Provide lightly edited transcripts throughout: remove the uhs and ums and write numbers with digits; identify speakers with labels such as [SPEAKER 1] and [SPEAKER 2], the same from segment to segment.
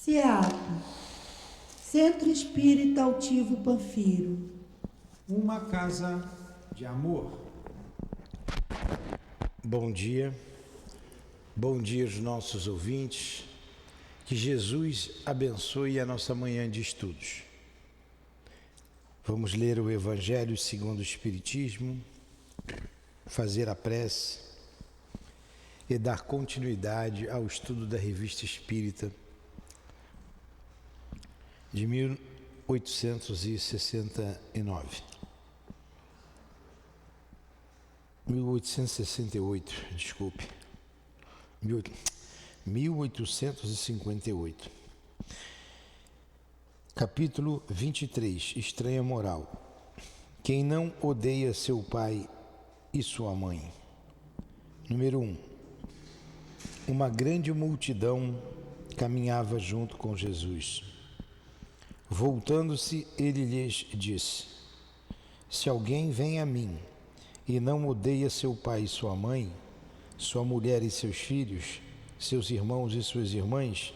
[SPEAKER 1] SEAP, Centro Espírita Altivo Panfiro.
[SPEAKER 2] Uma casa de amor.
[SPEAKER 3] Bom dia aos nossos ouvintes, que Jesus abençoe a nossa manhã de estudos. Vamos ler o Evangelho segundo o Espiritismo, fazer a prece e dar continuidade ao estudo da Revista Espírita de 1858. Capítulo 23, Estranha Moral. Quem não odeia seu pai e sua mãe. Número 1. Uma grande multidão caminhava junto com Jesus. Voltando-se, ele lhes disse: se alguém vem a mim e não odeia seu pai e sua mãe, sua mulher e seus filhos, seus irmãos e suas irmãs,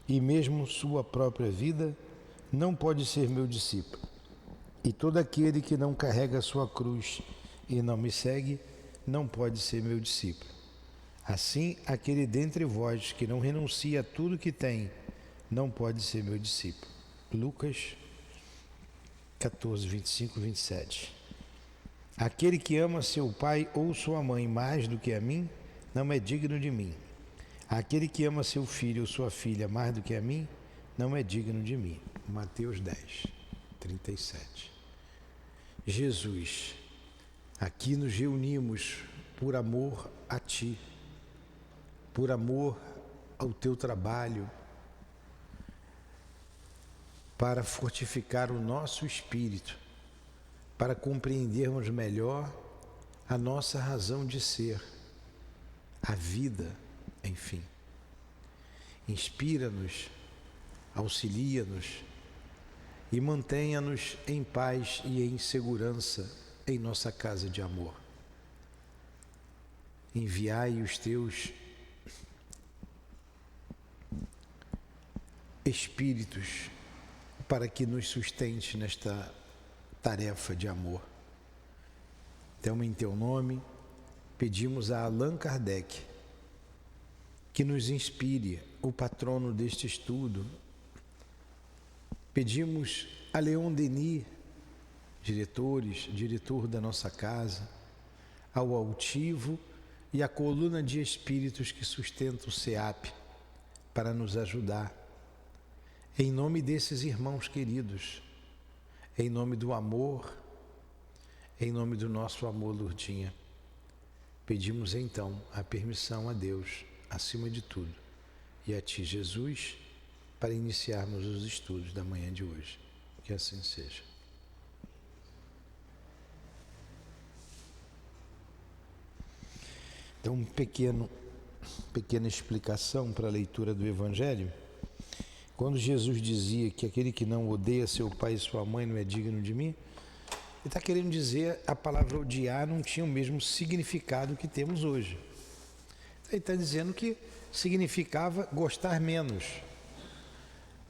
[SPEAKER 3] e mesmo sua própria vida, não pode ser meu discípulo. E todo aquele que não carrega sua cruz e não me segue, não pode ser meu discípulo. Assim, aquele dentre vós que não renuncia a tudo que tem, não pode ser meu discípulo. Lucas 14, 25 e 27. Aquele que ama seu pai ou sua mãe mais do que a mim, não é digno de mim. Aquele que ama seu filho ou sua filha mais do que a mim, não é digno de mim. Mateus 10, 37. Jesus, aqui nos reunimos por amor a Ti, por amor ao Teu trabalho, para fortificar o nosso espírito, para compreendermos melhor a nossa razão de ser, a vida, enfim. Inspira-nos, auxilia-nos e mantenha-nos em paz e em segurança em nossa casa de amor. Enviai os teus espíritos para que nos sustente nesta tarefa de amor. Então, em teu nome, pedimos a Allan Kardec que nos inspire, o patrono deste estudo. Pedimos a Leon Denis, diretor da nossa casa, ao Altivo e à coluna de espíritos que sustenta o SEAP, para nos ajudar. Em nome desses irmãos queridos, em nome do amor, em nome do nosso amor, Lourdinha, pedimos então a permissão a Deus, acima de tudo, e a Ti, Jesus, para iniciarmos os estudos da manhã de hoje. Que assim seja. Então, pequena explicação para a leitura do Evangelho. Quando Jesus dizia que aquele que não odeia seu pai e sua mãe não é digno de mim, ele está querendo dizer a palavra odiar não tinha o mesmo significado que temos hoje. Ele está dizendo que significava gostar menos.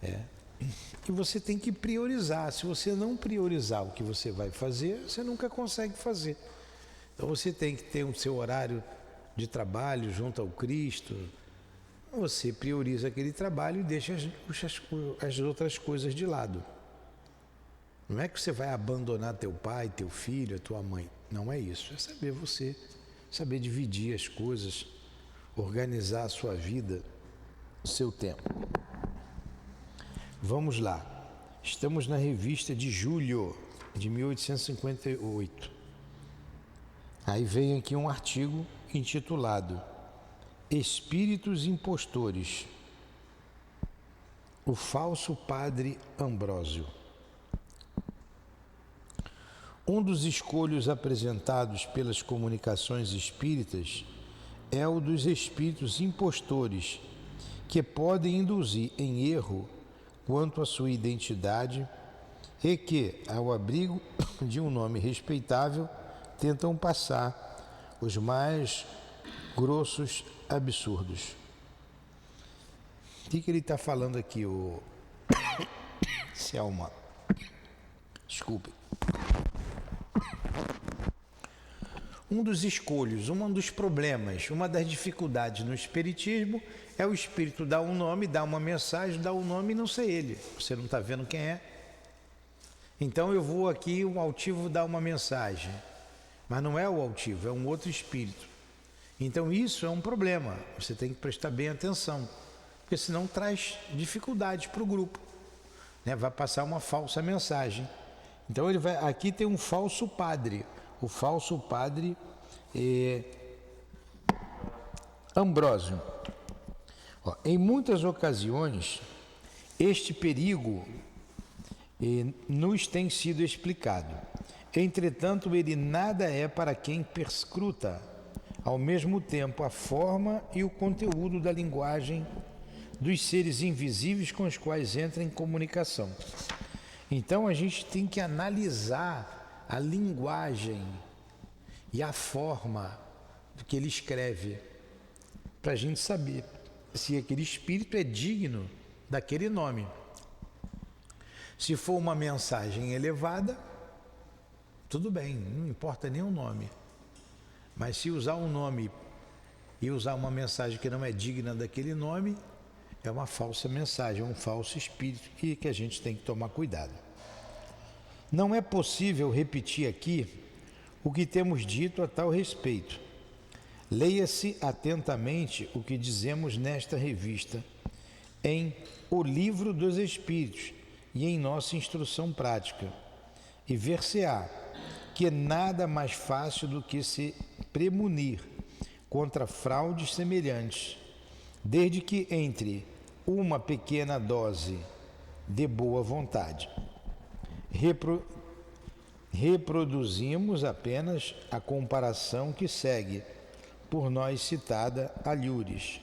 [SPEAKER 3] E você tem que priorizar. Se você não priorizar o que você vai fazer, você nunca consegue fazer. Então você tem que ter o seu horário de trabalho junto ao Cristo. Você prioriza aquele trabalho e deixa as outras coisas de lado. Não é que você vai abandonar teu pai, teu filho, a tua mãe. Não é isso. É saber dividir as coisas, organizar a sua vida, o seu tempo. Vamos lá. Estamos na revista de julho de 1858. Aí vem aqui um artigo intitulado Espíritos Impostores, o falso padre Ambrósio. Um dos escolhos apresentados pelas comunicações espíritas é o dos espíritos impostores, que podem induzir em erro quanto à sua identidade e que, ao abrigo de um nome respeitável, tentam passar os mais grossos absurdos. O que ele está falando aqui, o Selma? Desculpe. Um dos escolhos, um dos problemas, uma das dificuldades no espiritismo é o espírito dar um nome, dar uma mensagem, dar um nome e não ser ele. Você não está vendo quem é. Então eu vou aqui, o altivo dá uma mensagem, mas não é o altivo, é um outro espírito. Então isso é um problema, você tem que prestar bem atenção, porque senão traz dificuldades para o grupo, né? Vai passar uma falsa mensagem. Então aqui tem um falso padre, o falso padre Ambrósio. Em muitas ocasiões, este perigo nos tem sido explicado. Entretanto, ele nada é para quem perscruta ao mesmo tempo a forma e o conteúdo da linguagem dos seres invisíveis com os quais entra em comunicação. Então a gente tem que analisar a linguagem e a forma do que ele escreve, para a gente saber se aquele espírito é digno daquele nome. Se for uma mensagem elevada, tudo bem, não importa nem o nome. Mas se usar um nome e usar uma mensagem que não é digna daquele nome, é uma falsa mensagem, é um falso espírito que a gente tem que tomar cuidado. Não é possível repetir aqui o que temos dito a tal respeito. Leia-se atentamente o que dizemos nesta revista, em O Livro dos Espíritos e em nossa instrução prática, e ver-se-á que é nada mais fácil do que se premunir contra fraudes semelhantes, desde que entre uma pequena dose de boa vontade. Reproduzimos apenas a comparação que segue, por nós citada a Lures.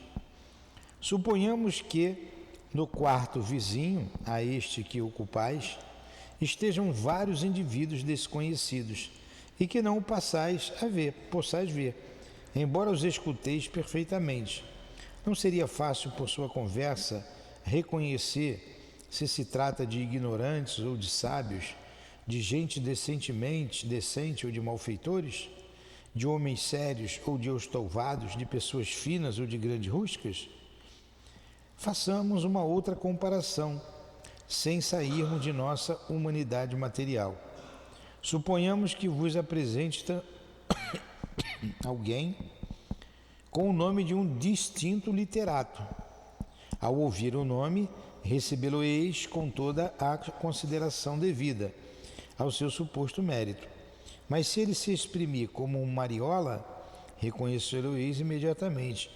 [SPEAKER 3] Suponhamos que no quarto vizinho a este que ocupais estejam vários indivíduos desconhecidos e que não o possais ver, embora os escuteis perfeitamente. Não seria fácil, por sua conversa, reconhecer se se trata de ignorantes ou de sábios, de gente decente ou de malfeitores, de homens sérios ou de estouvados, de pessoas finas ou de grandes rústicas? Façamos uma outra comparação, sem sairmos de nossa humanidade material. Suponhamos que vos apresente alguém com o nome de um distinto literato. Ao ouvir o nome, recebê-lo-eis com toda a consideração devida ao seu suposto mérito. Mas se ele se exprimir como um mariola, reconhecê-lo-eis imediatamente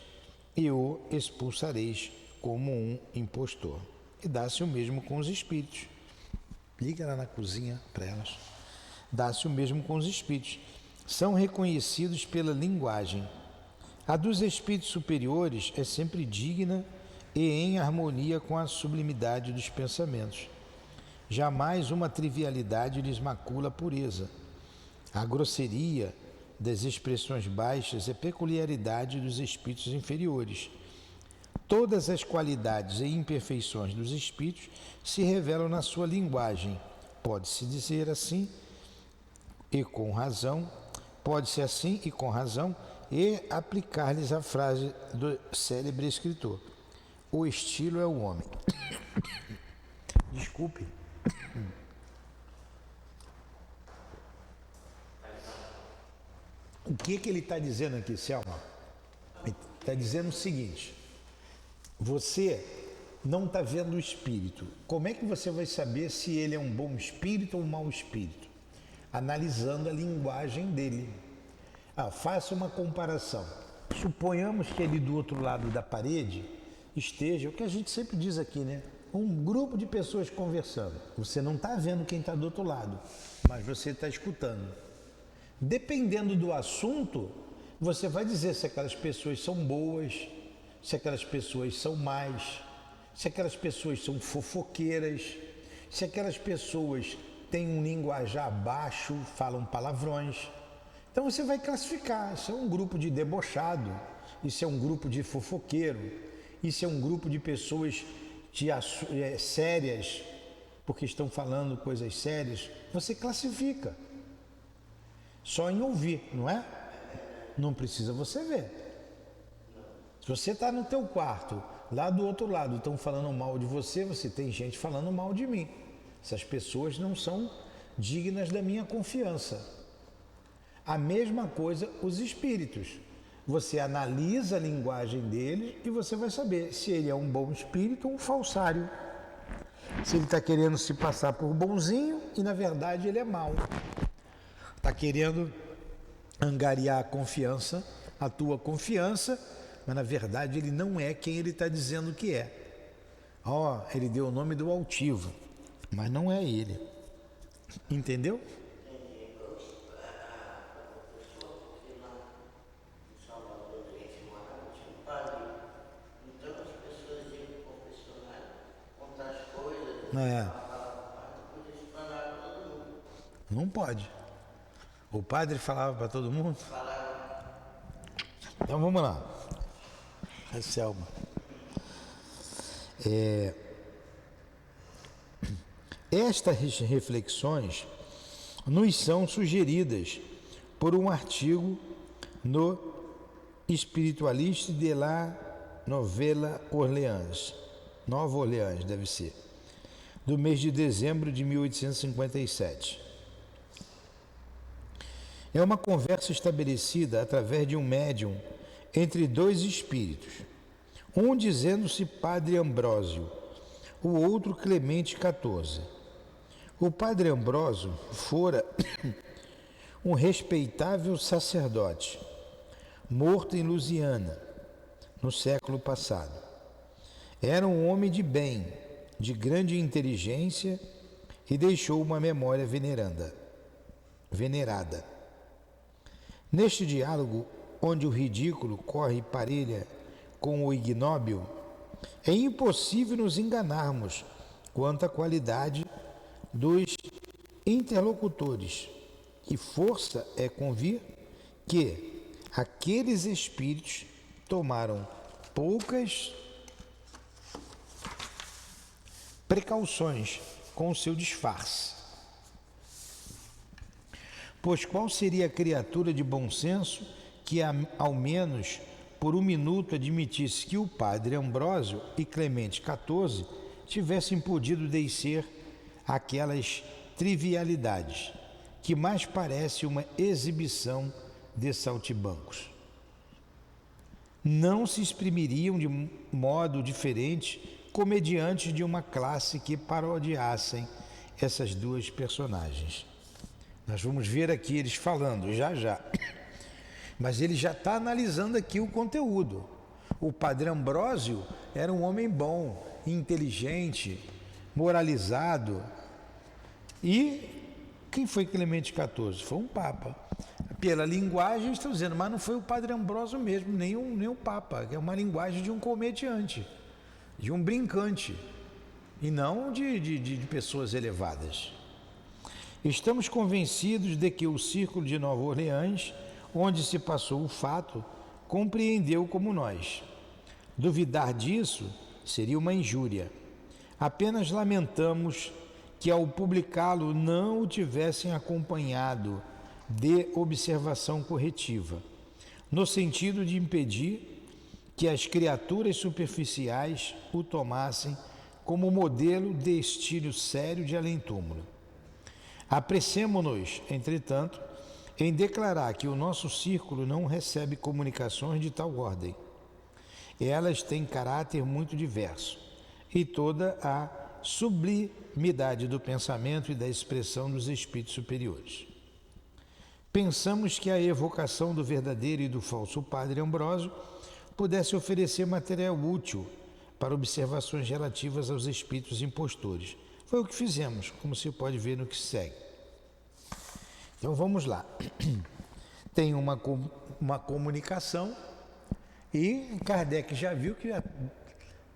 [SPEAKER 3] e o expulsareis como um impostor. E dá-se o mesmo com os espíritos. Liga lá na cozinha para elas. Dá-se o mesmo com os espíritos. São reconhecidos pela linguagem. A dos espíritos superiores é sempre digna e em harmonia com a sublimidade dos pensamentos. Jamais uma trivialidade lhes macula a pureza. A grosseria das expressões baixas é peculiaridade dos espíritos inferiores. Todas as qualidades e imperfeições dos espíritos se revelam na sua linguagem. Pode-se dizer assim e com razão, pode-se assim e com razão, e aplicar-lhes a frase do célebre escritor: o estilo é o homem. Desculpe. O que ele está dizendo aqui, Selma? Ele está dizendo o seguinte: você não está vendo o espírito. Como é que você vai saber se ele é um bom espírito ou um mau espírito? Analisando a linguagem dele. Faça uma comparação. Suponhamos que ele do outro lado da parede esteja, o que a gente sempre diz aqui, né? Um grupo de pessoas conversando. Você não está vendo quem está do outro lado, mas você está escutando. Dependendo do assunto, você vai dizer se aquelas pessoas são boas, se aquelas pessoas são más, se aquelas pessoas são fofoqueiras, se aquelas pessoas têm um linguajar baixo, falam palavrões. Então você vai classificar, isso é um grupo de debochado, isso é um grupo de fofoqueiro, Isso é um grupo de pessoas sérias, porque estão falando coisas sérias, você classifica. Só em ouvir, não é? Não precisa você ver. Se você está no teu quarto, lá do outro lado, estão falando mal de você, você tem gente falando mal de mim. Essas pessoas não são dignas da minha confiança. A mesma coisa os espíritos. Você analisa a linguagem deles e você vai saber se ele é um bom espírito ou um falsário. Se ele está querendo se passar por bonzinho e na verdade ele é mau. Está querendo angariar a confiança, a tua confiança, mas na verdade ele não é quem ele está dizendo que é. Ele deu o nome do altivo, mas não é ele. Entendeu? Não pode. O padre falava para todo mundo? Então vamos lá. A Selma. Estas reflexões nos são sugeridas por um artigo no Spiritualiste de la Nouvelle Orleans, Nova Orleans deve ser, do mês de dezembro de 1857. É uma conversa estabelecida através de um médium entre dois espíritos, um dizendo-se Padre Ambrósio, o outro Clemente XIV. O Padre Ambrósio fora um respeitável sacerdote, morto em Louisiana, no século passado. Era um homem de bem, de grande inteligência e deixou uma memória venerada. Neste diálogo, onde o ridículo corre parelha com o ignóbil, é impossível nos enganarmos quanto à qualidade dos interlocutores, e força é convir que aqueles espíritos tomaram poucas precauções com o seu disfarce. Pois qual seria a criatura de bom senso que, ao menos por um minuto, admitisse que o Padre Ambrósio e Clemente XIV tivessem podido descer aquelas trivialidades que mais parece uma exibição de saltimbancos? Não se exprimiriam de modo diferente comediantes de uma classe que parodiassem essas duas personagens. Nós vamos ver aqui eles falando já. Mas ele já está analisando aqui o conteúdo. O Padre Ambrósio era um homem bom, inteligente, moralizado. E quem foi Clemente XIV? Foi um Papa. Pela linguagem, estão dizendo, mas não foi o Padre Ambrósio mesmo, nem o Papa. É uma linguagem de um comediante, de um brincante, e não de pessoas elevadas. Estamos convencidos de que o Círculo de Nova Orleans, onde se passou o fato, compreendeu como nós. Duvidar disso seria uma injúria. Apenas lamentamos que ao publicá-lo não o tivessem acompanhado de observação corretiva, no sentido de impedir que as criaturas superficiais o tomassem como modelo de estilo sério de além-túmulo. Apressemo-nos, entretanto, em declarar que o nosso círculo não recebe comunicações de tal ordem. Elas têm caráter muito diverso e toda a sublimidade do pensamento e da expressão dos espíritos superiores. Pensamos que a evocação do verdadeiro e do falso Padre Ambrósio pudesse oferecer material útil para observações relativas aos espíritos impostores. Foi o que fizemos, como se pode ver no que segue. Então vamos lá. Tem uma comunicação e Kardec já viu que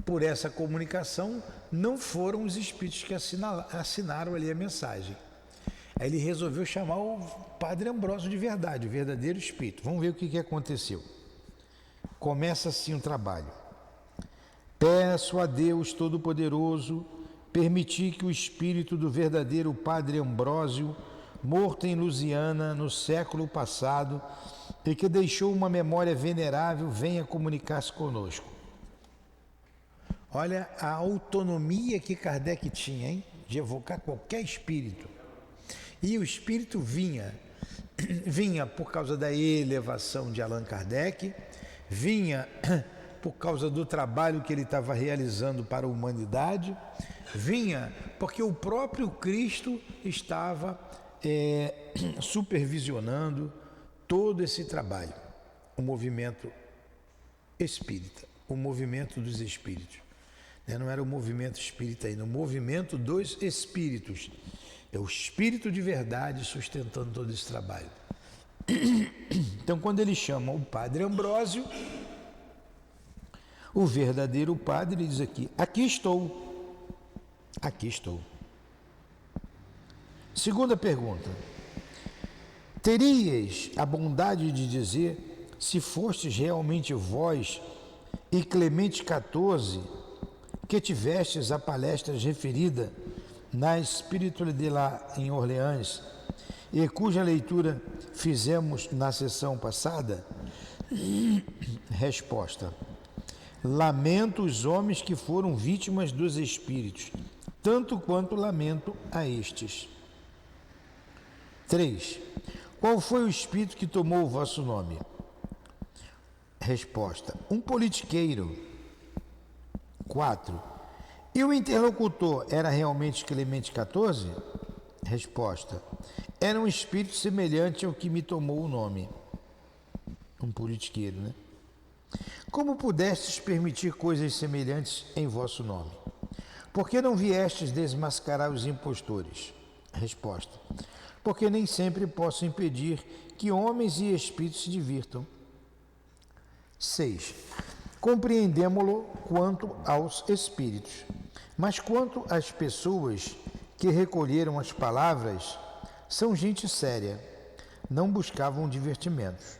[SPEAKER 3] por essa comunicação não foram os espíritos que assinaram ali a mensagem. Aí ele resolveu chamar o Padre Ambrósio de verdade, o verdadeiro espírito. Vamos ver o que aconteceu. Começa assim o trabalho. Peço a Deus Todo-Poderoso permitir que o espírito do verdadeiro Padre Ambrósio, morto em Lusiana no século passado e que deixou uma memória venerável, venha comunicar-se conosco. Olha a autonomia que Kardec tinha, hein? De evocar qualquer espírito. E o espírito vinha por causa da elevação de Allan Kardec, vinha por causa do trabalho que ele estava realizando para a humanidade, vinha porque o próprio Cristo estava supervisionando todo esse trabalho, o movimento espírita, o movimento dos espíritos. Não era o movimento espírita ainda, o movimento dos espíritos. É o espírito de verdade sustentando todo esse trabalho. Então, quando ele chama o Padre Ambrósio, o verdadeiro padre, ele diz aqui: aqui estou, aqui estou. Segunda pergunta: terias a bondade de dizer se fostes realmente vós e Clemente XIV que tivestes a palestra referida na Espiritualidade lá em Orleans e cuja leitura fizemos na sessão passada? Resposta: lamento os homens que foram vítimas dos espíritos, tanto quanto lamento a estes. 3. Qual foi o espírito que tomou o vosso nome? Resposta: um politiqueiro. 4. E o interlocutor era realmente Clemente XIV? Resposta: era um espírito semelhante ao que me tomou o nome. Um politiqueiro, né? Como pudestes permitir coisas semelhantes em vosso nome? Por que não viestes desmascarar os impostores? Resposta: porque nem sempre posso impedir que homens e espíritos se divirtam. 6. Compreendemo-lo quanto aos espíritos, mas quanto às pessoas que recolheram as palavras, são gente séria, não buscavam divertimentos.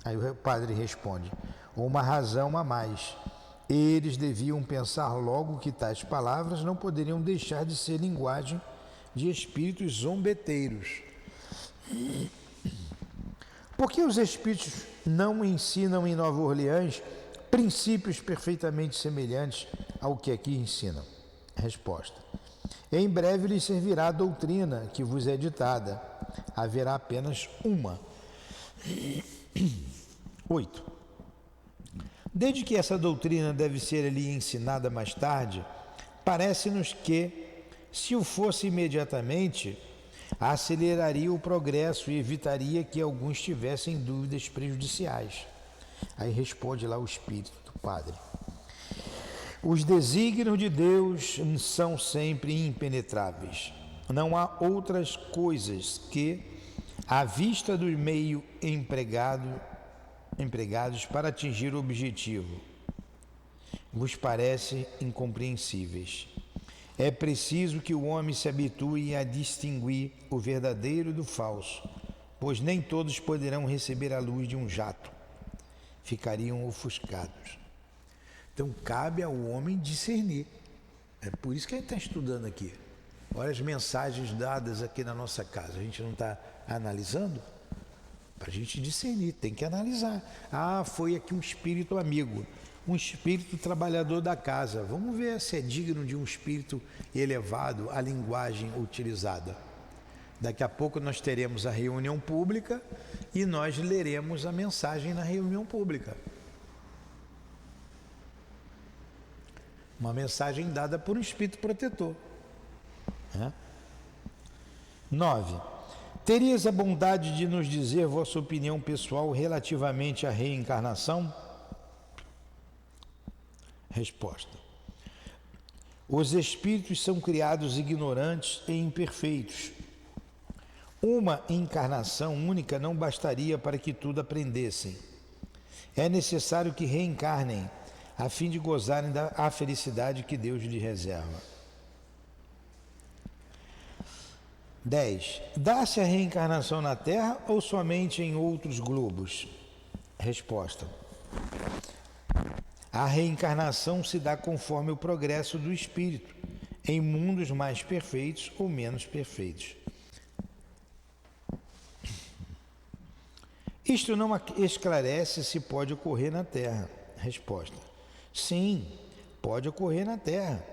[SPEAKER 3] Aí o padre responde: uma razão a mais. Eles deviam pensar logo que tais palavras não poderiam deixar de ser linguagem de espíritos zombeteiros. Por que os espíritos não ensinam em Nova Orleans princípios perfeitamente semelhantes ao que aqui ensinam? Resposta: em breve lhes servirá a doutrina que vos é ditada. Haverá apenas uma. 8. Desde que essa doutrina deve ser ali ensinada mais tarde, parece-nos que, se o fosse imediatamente, aceleraria o progresso e evitaria que alguns tivessem dúvidas prejudiciais. Aí responde lá o espírito do padre: os desígnios de Deus são sempre impenetráveis. Não há outras coisas que, à vista do meio empregados para atingir o objetivo, vos parecem incompreensíveis. É preciso que o homem se habitue a distinguir o verdadeiro do falso, pois nem todos poderão receber a luz de um jato, ficariam ofuscados. Então cabe ao homem discernir. É por isso que a gente está estudando aqui. Olha as mensagens dadas aqui na nossa casa. A gente não está analisando? Para a gente discernir, tem que analisar. Ah, foi aqui um espírito amigo, um espírito trabalhador da casa. Vamos ver se é digno de um espírito elevado a linguagem utilizada. Daqui a pouco nós teremos a reunião pública e nós leremos a mensagem na reunião pública. Uma mensagem dada por um espírito protetor. 9. Terias a bondade de nos dizer vossa opinião pessoal relativamente à reencarnação? Resposta: os espíritos são criados ignorantes e imperfeitos. Uma encarnação única não bastaria para que tudo aprendessem. É necessário que reencarnem, a fim de gozarem da felicidade que Deus lhes reserva. 10. Dá-se a reencarnação na Terra ou somente em outros globos? Resposta: A reencarnação se dá conforme o progresso do espírito, em mundos mais perfeitos ou menos perfeitos. Isto não esclarece se pode ocorrer na Terra. Resposta: sim, pode ocorrer na Terra.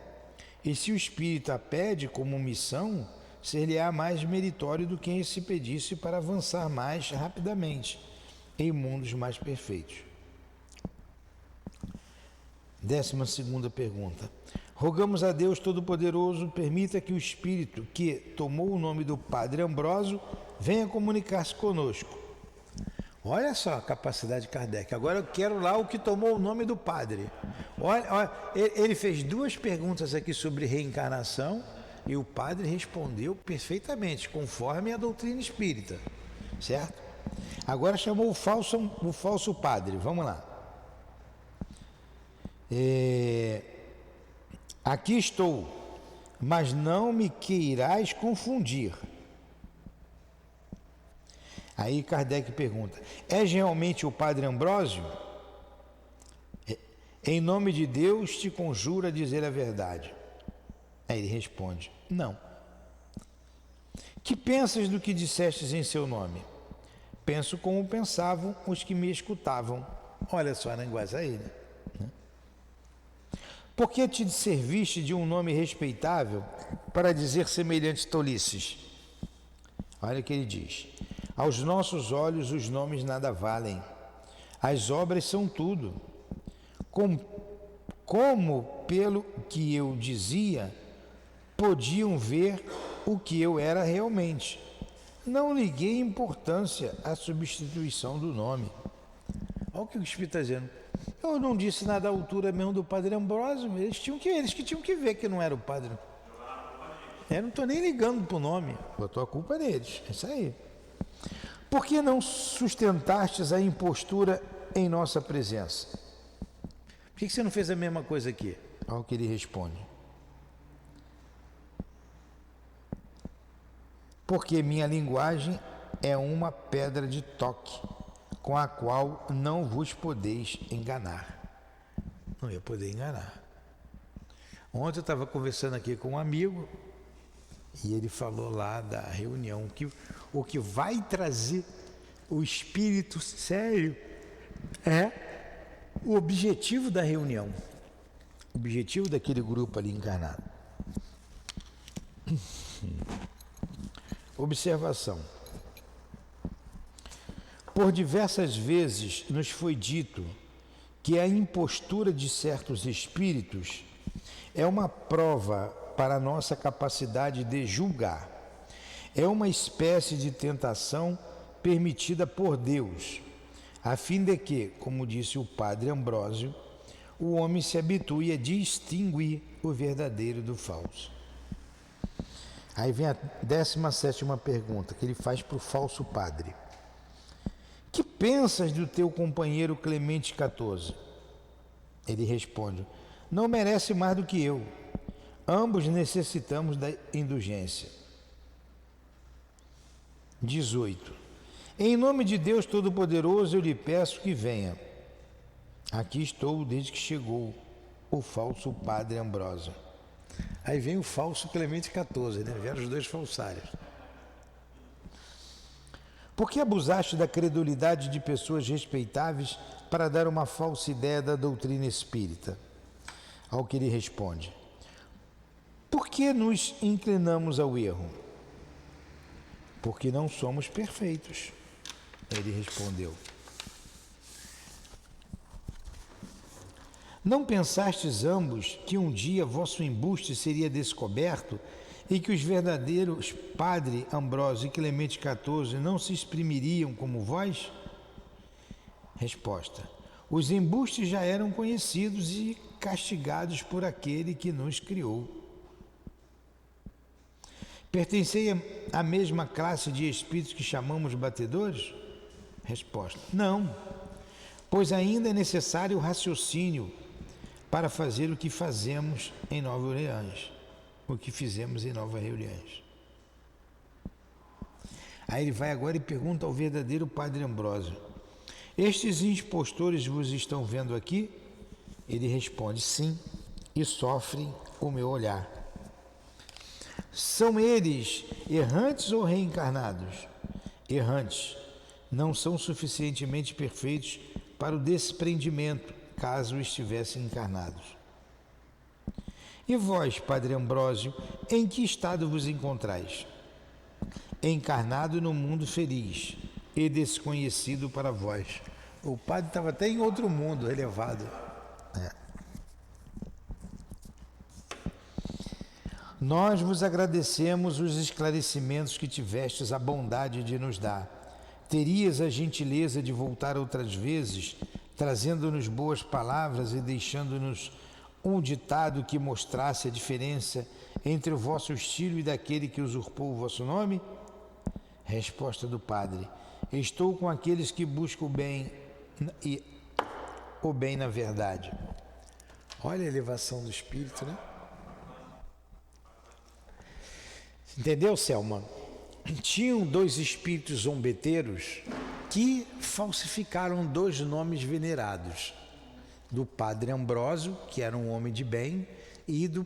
[SPEAKER 3] E se o espírito a pede como missão, ser-lhe-á mais meritório do que se pedisse para avançar mais rapidamente em mundos mais perfeitos. 12ª pergunta. Rogamos a Deus Todo-Poderoso, permita que o espírito que tomou o nome do Padre Ambrósio venha comunicar-se conosco. Olha só a capacidade de Kardec. Agora eu quero lá o que tomou o nome do padre. Olha, ele fez 2 perguntas aqui sobre reencarnação e o padre respondeu perfeitamente, conforme a doutrina espírita. Certo? Agora chamou o falso padre. Vamos lá. Aqui estou, mas não me queirás confundir. Aí Kardec pergunta: és realmente o Padre Ambrósio? Em nome de Deus te conjuro a dizer a verdade. Aí ele responde: não. Que pensas do que dissestes em seu nome? Penso como pensavam os que me escutavam. Olha só na linguagem né? Por que te serviste de um nome respeitável para dizer semelhantes tolices? Olha o que ele diz: aos nossos olhos os nomes nada valem, as obras são tudo. Como pelo que eu dizia, podiam ver o que eu era realmente. Não liguei importância à substituição do nome. Olha o que o Espírito está dizendo. Eu não disse nada à altura mesmo do Padre Ambrósio, eles que tinham que ver que não era o Padre. Eu não estou nem ligando para o nome, botou a culpa neles, é isso aí. Por que não sustentastes a impostura em nossa presença? Por que você não fez a mesma coisa aqui? Olha o que ele responde. Porque minha linguagem é uma pedra de toque, com a qual não vos podeis enganar. Não ia poder enganar. Ontem eu estava conversando aqui com um amigo, e ele falou lá da reunião que o que vai trazer o espírito sério é o objetivo da reunião, o objetivo daquele grupo ali encarnado. Observação. Por diversas vezes nos foi dito que a impostura de certos espíritos é uma prova para a nossa capacidade de julgar. É uma espécie de tentação permitida por Deus, a fim de que, como disse o Padre Ambrósio, o homem se habitue a distinguir o verdadeiro do falso. Aí vem a 17ª pergunta que ele faz para o falso padre. Que pensas do teu companheiro Clemente XIV? Ele responde: não merece mais do que eu. Ambos necessitamos da indulgência. 18. Em nome de Deus Todo-Poderoso, eu lhe peço que venha. Aqui estou desde que chegou o falso Padre Ambrósio. Aí vem o falso Clemente XIV, né? Vieram os 2 falsários. Por que abusaste da credulidade de pessoas respeitáveis para dar uma falsa ideia da doutrina espírita? Ao que ele responde: por que nos inclinamos ao erro? Porque não somos perfeitos. Ele respondeu: não pensastes ambos que um dia vosso embuste seria descoberto e que os verdadeiros Padre Ambrósio e Clemente XIV não se exprimiriam como vós? Resposta: os embustes já eram conhecidos e castigados por aquele que nos criou. Pertencei à mesma classe de espíritos que chamamos batedores? Resposta: não, pois ainda é necessário raciocínio para fazer o que fazemos em Nova Orleans, o que fizemos em Nova Orleans. Aí ele vai agora e pergunta ao verdadeiro Padre Ambrósio: estes impostores vos estão vendo aqui? Ele responde: sim, e sofre o meu olhar. São eles errantes ou reencarnados? Errantes. Não são suficientemente perfeitos para o desprendimento, caso estivessem encarnados. E vós, Padre Ambrósio, em que estado vos encontrais? Encarnado no mundo feliz e desconhecido para vós. O padre estava até em outro mundo, elevado. Nós vos agradecemos os esclarecimentos que tivestes a bondade de nos dar. Terias a gentileza de voltar outras vezes, trazendo-nos boas palavras e deixando-nos um ditado que mostrasse a diferença entre o vosso estilo e daquele que usurpou o vosso nome? Resposta do padre: estou com aqueles que buscam o bem e o bem na verdade. Olha a elevação do espírito, né? Entendeu, Selma? Tinham 2 espíritos zombeteiros que falsificaram 2 nomes venerados, do Padre Ambrósio, que era um homem de bem, e do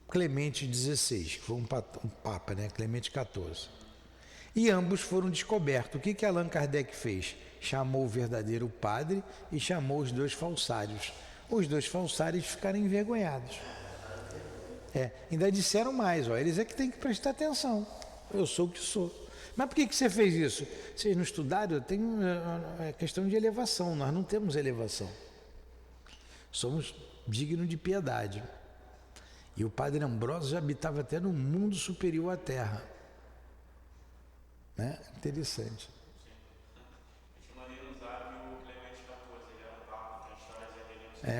[SPEAKER 3] Clemente XVI, que foi um papa, né? Clemente XIV. E ambos foram descobertos. O que Allan Kardec fez? Chamou o verdadeiro padre e chamou os 2 falsários. Os 2 falsários ficaram envergonhados. Ainda disseram mais, eles é que têm que prestar atenção. Eu sou o que sou. Mas por que você fez isso? Vocês não estudaram? Tem questão de elevação. Nós não temos elevação. Somos dignos de piedade. E o Padre Ambrósio já habitava até no mundo superior à Terra. Né? Interessante.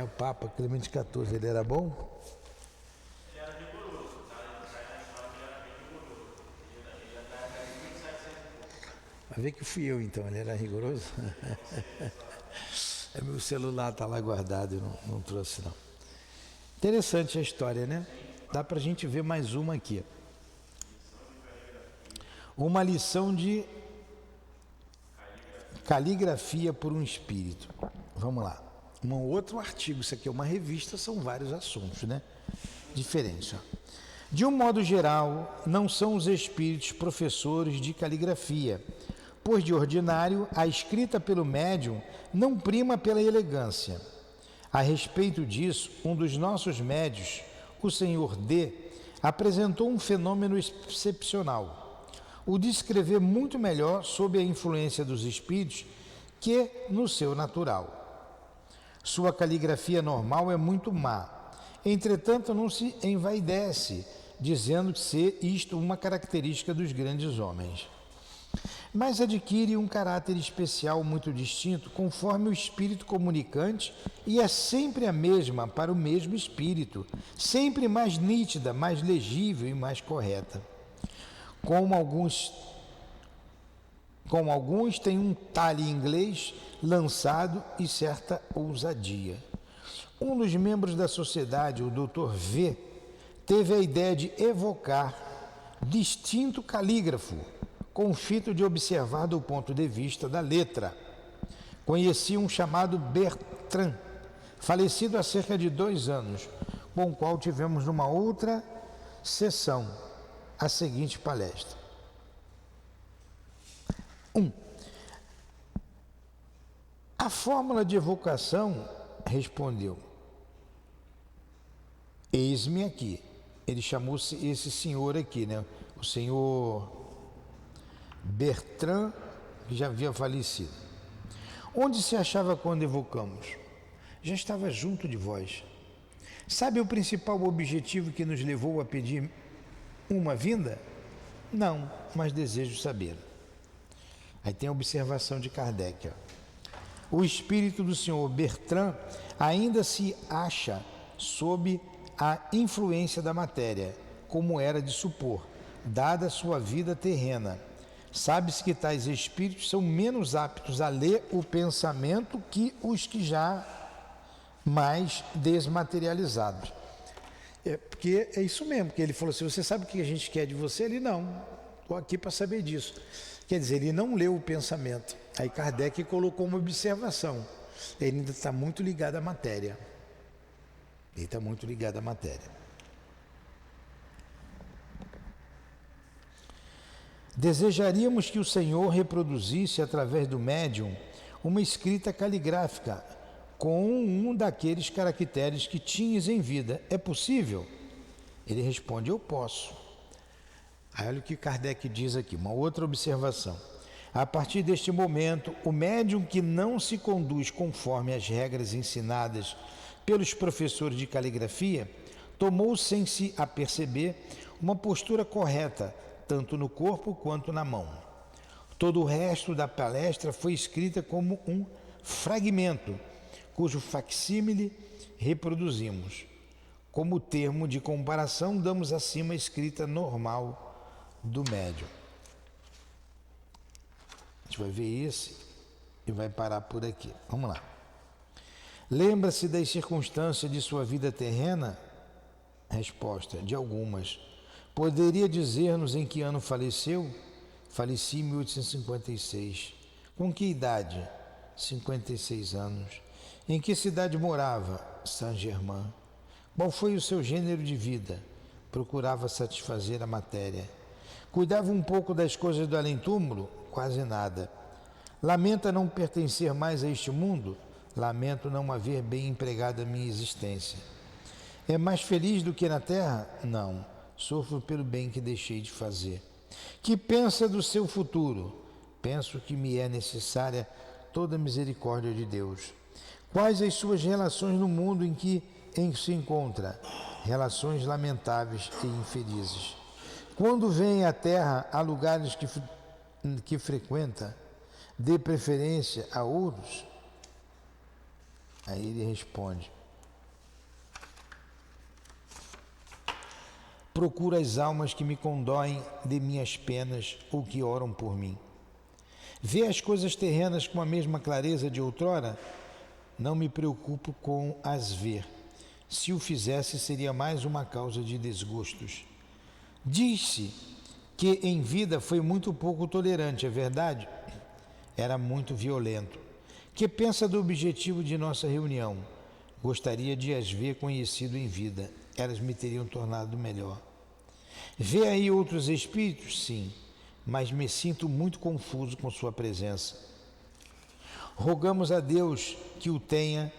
[SPEAKER 3] O Papa Clemente XIV, ele era bom? Vai ver que fui eu então, ele era rigoroso. Meu celular está lá guardado, eu não trouxe não. Interessante a história, né? Dá para a gente ver mais uma aqui. Uma lição de caligrafia por um espírito. Vamos lá. Um outro artigo, isso aqui é uma revista, são vários assuntos, né? Diferentes. De um modo geral, não são os espíritos professores de caligrafia, pois de ordinário a escrita pelo médium não prima pela elegância. A respeito disso, um dos nossos médios, o senhor D, apresentou um fenômeno excepcional, o de escrever muito melhor sob a influência dos espíritos que no seu natural. Sua caligrafia normal é muito má, entretanto não se envaidece, dizendo ser isto uma característica dos grandes homens. Mas adquire um caráter especial muito distinto conforme o espírito comunicante e é sempre a mesma para o mesmo espírito, sempre mais nítida, mais legível e mais correta. Como alguns têm um talhe inglês lançado e certa ousadia. Um dos membros da sociedade, o Dr. V, teve a ideia de evocar distinto calígrafo, com o fito de observar do ponto de vista da letra. Conheci um chamado Bertrand, falecido há cerca de 2 anos, com o qual tivemos numa outra sessão a seguinte palestra. 1. A fórmula de evocação, respondeu, eis-me aqui. Ele chamou-se esse senhor aqui, né? O senhor Bertrand, que já havia falecido. Onde se achava quando evocamos? Já estava junto de vós. Sabe o principal objetivo que nos levou a pedir uma vinda? Não, mas desejo saber. Aí tem a observação de Kardec. O espírito do senhor Bertrand ainda se acha sob a influência da matéria, como era de supor, dada a sua vida terrena. Sabe-se que tais espíritos são menos aptos a ler o pensamento que os que já mais desmaterializados. Porque é isso mesmo, que ele falou assim, você sabe o que a gente quer de você? Ele não, estou aqui para saber disso. Quer dizer, ele não leu o pensamento. Aí Kardec colocou uma observação, ele ainda está muito ligado à matéria. Ele está muito ligado à matéria. Desejaríamos que o Senhor reproduzisse através do médium uma escrita caligráfica com um daqueles caracteres que tinhas em vida. É possível? Ele responde: eu posso. Aí olha o que Kardec diz aqui, uma outra observação. A partir deste momento, o médium que não se conduz conforme as regras ensinadas pelos professores de caligrafia tomou, sem se aperceber, uma postura correta, tanto no corpo quanto na mão. Todo o resto da palestra foi escrita como um fragmento, cujo facsímile reproduzimos. Como termo de comparação, damos acima a escrita normal do médium. A gente vai ver esse e vai parar por aqui. Vamos lá. Lembra-se das circunstâncias de sua vida terrena? Resposta: de algumas. Poderia dizer-nos em que ano faleceu? Faleci em 1856. Com que idade? 56 anos. Em que cidade morava? Saint-Germain. Qual foi o seu gênero de vida? Procurava satisfazer a matéria. Cuidava um pouco das coisas do além-túmulo? Quase nada. Lamenta não pertencer mais a este mundo? Lamento não haver bem empregado a minha existência. É mais feliz do que na terra? Não. Sofro pelo bem que deixei de fazer. Que pensa do seu futuro? Penso que me é necessária toda a misericórdia de Deus. Quais as suas relações no mundo em que se encontra? Relações lamentáveis e infelizes. Quando vem à terra, a lugares que frequenta, dê preferência a outros? Aí ele responde: procuro as almas que me condoem de minhas penas ou que oram por mim. Vê as coisas terrenas com a mesma clareza de outrora? Não me preocupo com as ver. Se o fizesse, seria mais uma causa de desgostos. Diz-se que em vida foi muito pouco tolerante, é verdade? Era muito violento. Que pensa do objetivo de nossa reunião? Gostaria de as ver conhecido em vida. Elas me teriam tornado melhor. Vê aí outros espíritos? Sim, mas me sinto muito confuso com sua presença. Rogamos a Deus que o tenha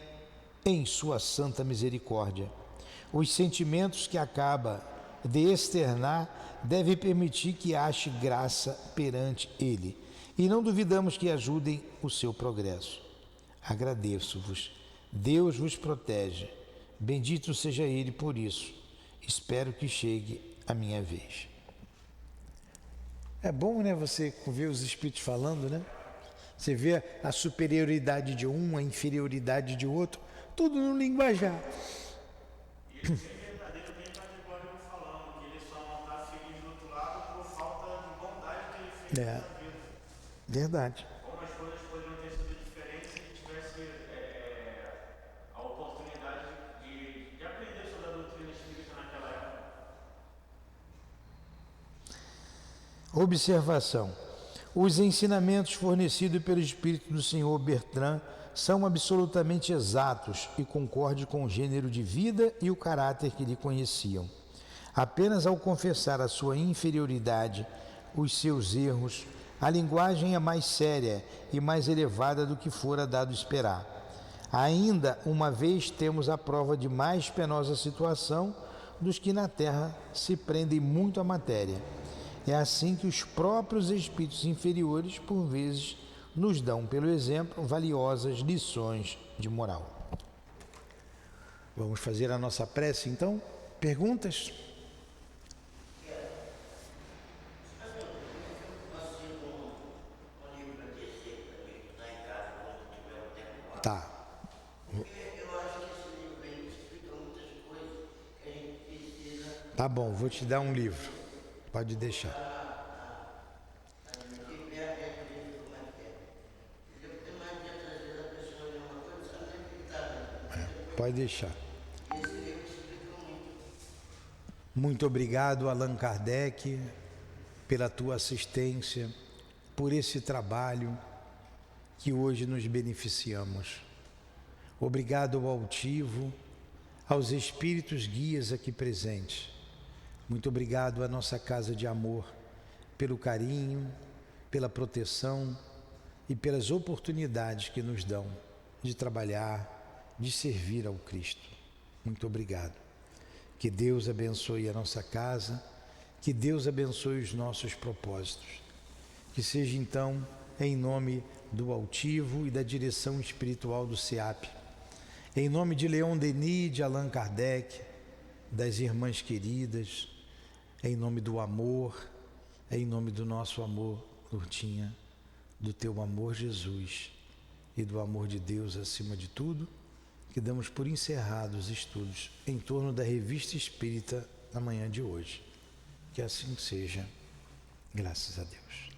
[SPEAKER 3] em sua santa misericórdia. Os sentimentos que acaba de externar devem permitir que ache graça perante Ele, e não duvidamos que ajudem o seu progresso. Agradeço-vos. Deus vos protege. Bendito seja Ele por isso. Espero que chegue a minha vez. É bom, né, você ver os espíritos falando, né? Você vê a superioridade de um, a inferioridade de outro, tudo no linguajar.
[SPEAKER 4] E isso é verdadeiro, bem categórico falando, que ele só não está feliz do outro lado por falta de bondade que ele fez na vida.
[SPEAKER 3] Verdade.
[SPEAKER 4] Como as coisas poderiam ter sido diferentes se ele tivesse a oportunidade de aprender sobre a doutrina espírita naquela época.
[SPEAKER 3] Observação. Os ensinamentos fornecidos pelo Espírito do Senhor Bertrand são absolutamente exatos e concordam com o gênero de vida e o caráter que lhe conheciam. Apenas ao confessar a sua inferioridade, os seus erros, a linguagem é mais séria e mais elevada do que fora dado esperar. Ainda uma vez temos a prova de mais penosa situação dos que na terra se prendem muito à matéria. É assim que os próprios espíritos inferiores, por vezes, nos dão, pelo exemplo, valiosas lições de moral. Vamos fazer a nossa prece, então? Perguntas? Tá. Tá bom, vou te dar um livro. Pode deixar. Pode deixar. Muito obrigado, Allan Kardec, pela tua assistência, por esse trabalho que hoje nos beneficiamos. Obrigado ao altivo, aos espíritos guias aqui presentes. Muito obrigado à nossa casa de amor, pelo carinho, pela proteção e pelas oportunidades que nos dão de trabalhar, de servir ao Cristo. Muito obrigado. Que Deus abençoe a nossa casa, que Deus abençoe os nossos propósitos. Que seja então em nome do Altivo e da direção espiritual do SEAP, em nome de Leon Denis, de Allan Kardec, das irmãs queridas, em nome do amor, em nome do nosso amor, Lourdinha, do teu amor, Jesus, e do amor de Deus acima de tudo, que damos por encerrados os estudos em torno da Revista Espírita na manhã de hoje. Que assim seja, graças a Deus.